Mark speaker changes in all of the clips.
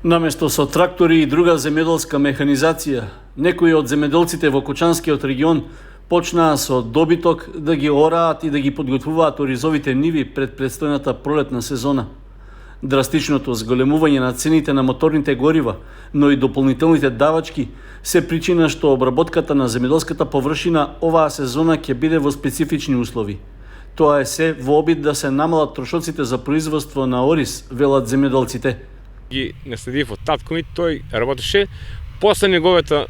Speaker 1: Наместо со трактори и друга земјоделска механизација, некои од земјоделците во Кочанскиот регион почнаа со добиток да ги ораат и да ги подготвуваат оризовите ниви пред предстојната пролетна сезона. Драстичното зголемување на цените на моторните горива, но и дополнителните давачки се причина што обработката на земјоделската површина оваа сезона ќе биде во специфични услови. Тоа е се во обид да се намалат трошоците за производство на ориз, велат земјоделците.
Speaker 2: Ги наследив од татко ми, тој работеше, после неговата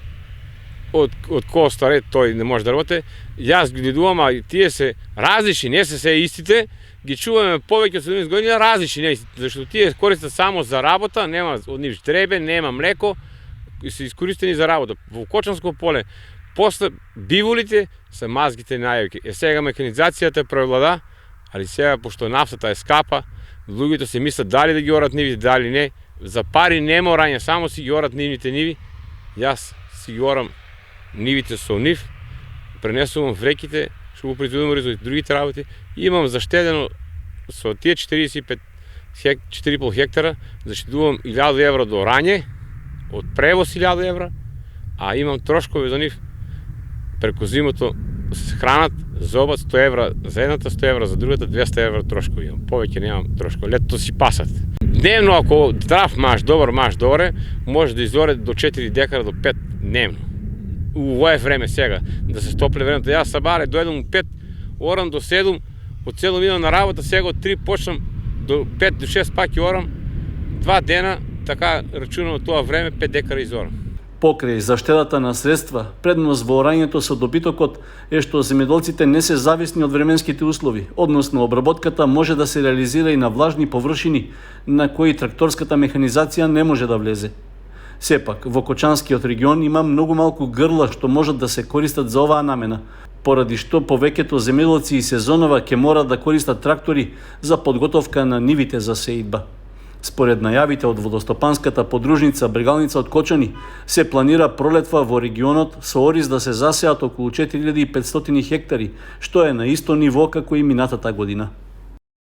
Speaker 2: од кој старе тој не може да работи, јас ги гледувам, а тие се различни, не се истите, ги чуваме повеќе од 17 години различни, не истите, зашто тие користат само за работа, нема од нив требе, нема млеко, и се искористени за работа. Во Кочанско поле, после биволите се мазгите најавки. Сега механизацијата превлада, али сега, пошто нафтата е скапа, луѓето се мислат дали да ги орат нивите, дали не. За пари немаорање, само си ги орат нивните ниви. Јас си ги орам нивите со нив, пренесувам в реките, што го произведувам оризот, другите работи. Имам заштедено со тие 4,5 хектара, заштедувам 1000 евра до рање, од превоз 1000 евра, а имам трошкови за нив преку зимото се хранат за обад 100 евра за едната, 100 евра за другата, 200 евра трошкови имам. Повеќе немам трошкови. Летото си пасат. Дневно, ако здрав маш, добар може да изоре до 4 декара до 5 дневно. У овое време сега, да се стопле времето. Јас сабаре дојдам у 5, орам до 7, од 7 идам на работа, сега од 3 почнам до 5 до 6 пак и орам. 2 дена, така рачунам тоа време, 5 декара изорам.
Speaker 1: Покрај заштедата на средства, предност во орањето со добитокот е што земјоделците не се зависни од временските услови, односно обработката може да се реализира и на влажни површини на кои тракторската механизација не може да влезе. Сепак, во Кочанскиот регион има многу малку грла што можат да се користат за оваа намена, поради што повеќето земјоделци и сезонова ќе морат да користат трактори за подготовка на нивите за сеидба. Според најавите од водостопанската подружница Брегалница од Кочани, се планира пролетва во регионот со ориз да се засеат околу 4500 хектари, што е на исто ниво како и минатата година.